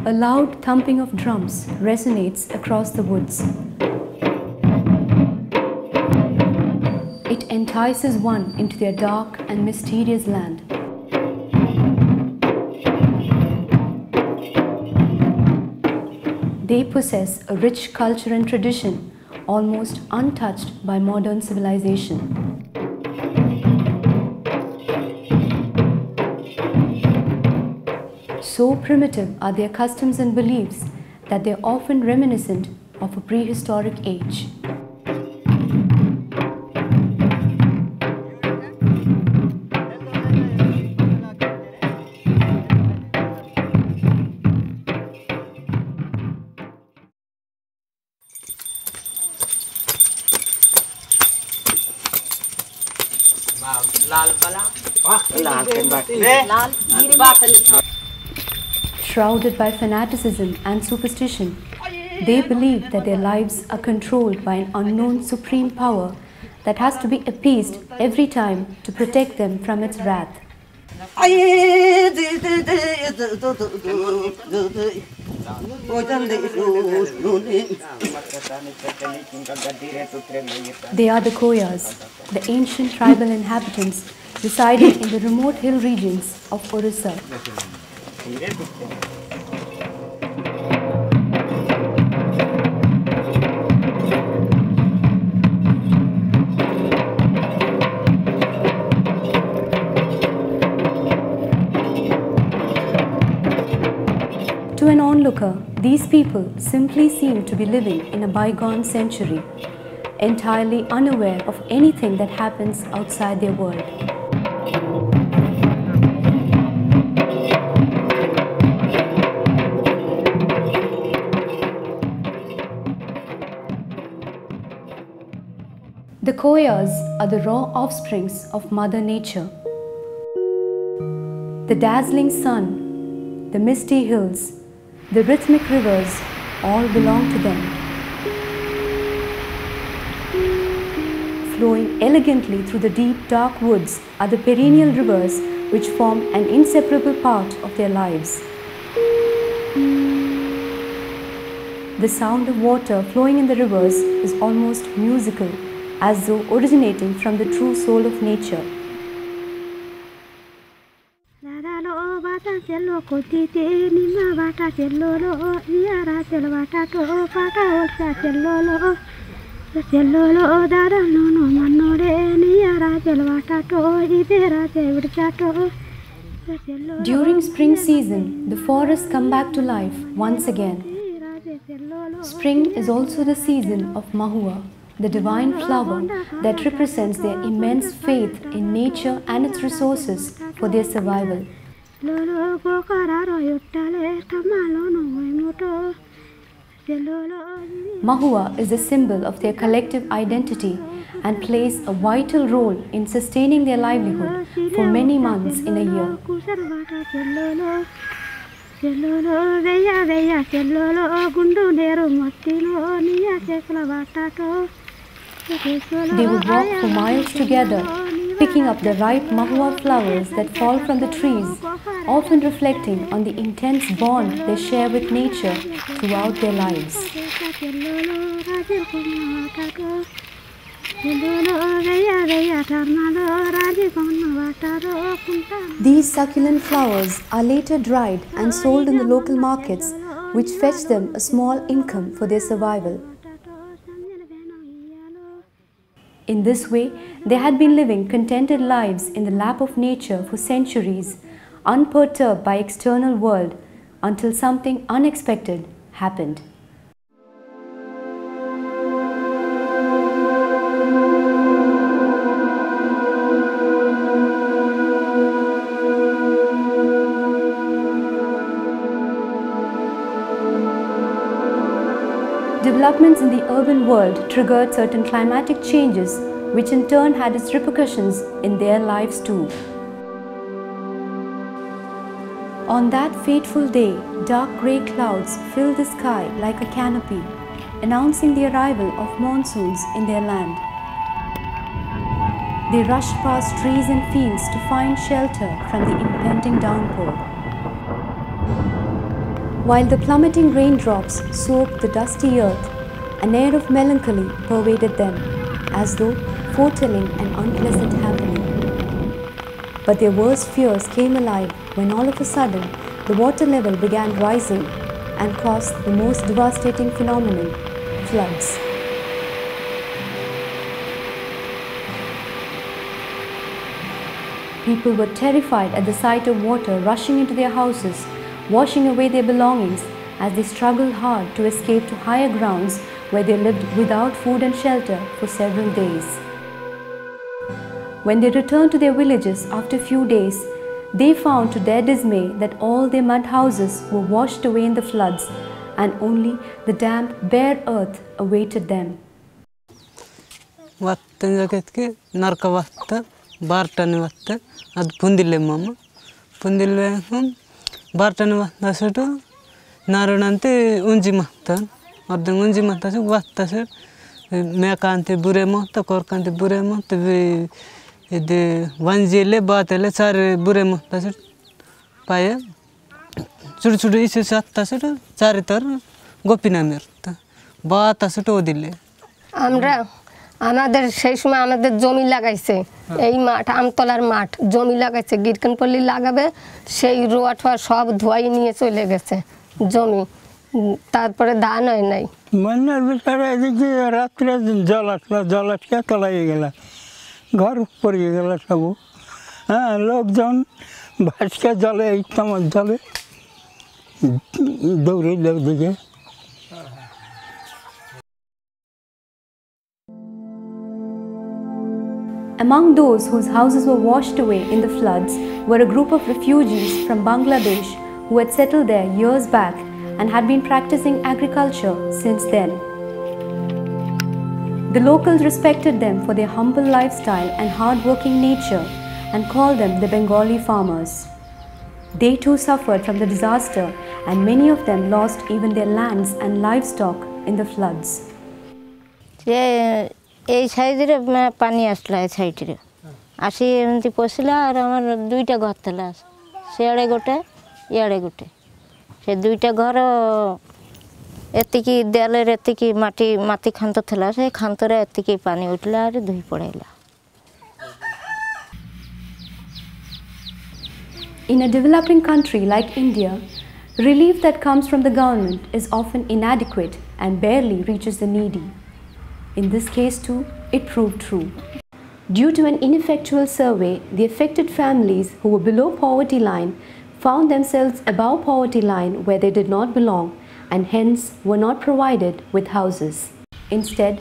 A loud thumping of drums resonates across the woods. It entices one into their dark and mysterious land. They possess a rich culture and tradition, almost untouched by modern civilization. So primitive are their customs and beliefs that they are often reminiscent of a prehistoric age. Shrouded by fanaticism and superstition, they believe that their lives are controlled by an unknown supreme power that has to be appeased every time to protect them from its wrath. They are the Koyas, the ancient tribal inhabitants residing in the remote hill regions of Orissa. To an onlooker, these people simply seem to be living in a bygone century, entirely unaware of anything that happens outside their world. The Koyas are the raw offsprings of Mother Nature. The dazzling sun, the misty hills, the rhythmic rivers all belong to them. Flowing elegantly through the deep, dark woods are the perennial rivers which form an inseparable part of their lives. The sound of water flowing in the rivers is almost musical, as though originating from the true soul of nature. During spring season, the forests come back to life once again. Spring is also the season of Mahua, the divine flower that represents their immense faith in nature and its resources for their survival. Mahua is a symbol of their collective identity and plays a vital role in sustaining their livelihood for many months in a year. They would walk for miles together, picking up the ripe mahua flowers that fall from the trees, often reflecting on the intense bond they share with nature throughout their lives. These succulent flowers are later dried and sold in the local markets, which fetch them a small income for their survival. In this way, they had been living contented lives in the lap of nature for centuries, unperturbed by external world, until something unexpected happened. Developments in the urban world triggered certain climatic changes, which in turn had its repercussions in their lives too. On that fateful day, dark grey clouds filled the sky like a canopy, announcing the arrival of monsoons in their land. They rushed past trees and fields to find shelter from the impending downpour. While the plummeting raindrops soaked the dusty earth, an air of melancholy pervaded them, as though foretelling an unpleasant happening. But their worst fears came alive when all of a sudden the water level began rising and caused the most devastating phenomenon, floods. People were terrified at the sight of water rushing into their houses, washing away their belongings as they struggled hard to escape to higher grounds where they lived without food and shelter for several days. When they returned to their villages after a few days, they found to their dismay that all their mud houses were washed away in the floods and only the damp, bare earth awaited them. Vanjele batele sare bure muhtasir paye chud chud ise sattasir charitar gopina merta batasir odile আমরা আমাদের সেই সময় আমাদের জমি লাগাইছে এই মাঠ আমতলার মাঠ জমি লাগাইছে গিরকানপল্লী লাগাবে সেই রোয়া ঠোয়া সব ধোয়াই নিয়ে চলে গেছে জমি তারপরে ধান হয় নাই বন্যার ভিতরে এদিকে রাত্রে জল আটকে তলাইয়ে গেল ঘর পড়িয়ে গেল সব হ্যাঁ লোকজন ভাসকে জলে এই তোমার জলে দৌড়ে দিকে Among those whose houses were washed away in the floods were a group of refugees from Bangladesh who had settled there years back and had been practicing agriculture since then. The locals respected them for their humble lifestyle and hard-working nature and called them the Bengali farmers. They too suffered from the disaster and many of them lost even their lands and livestock in the floods. এই সাইডে পানি আসলো এই সাইডে আসি এমনি পড়ছিল আর আমার দুইটা ঘর তেলা আছে সেয়াড়ে গোটে ইয়াড়ে গোটে সে দুইটা ঘর এতিকি দেয়ালের এতিকি মাটি খান্ত ଥିଲା ସେ ଖାନ୍ତରେ ଏତିକି ପାଣି ଉଠିଲା আর ଧୋଇ ପଳେଇଲା In a developing country like India, relief that comes from the government is often inadequate and barely reaches the needy. In this case too, it proved true. Due to an ineffectual survey, the affected families who were below poverty line found themselves above poverty line where they did not belong and hence were not provided with houses. Instead,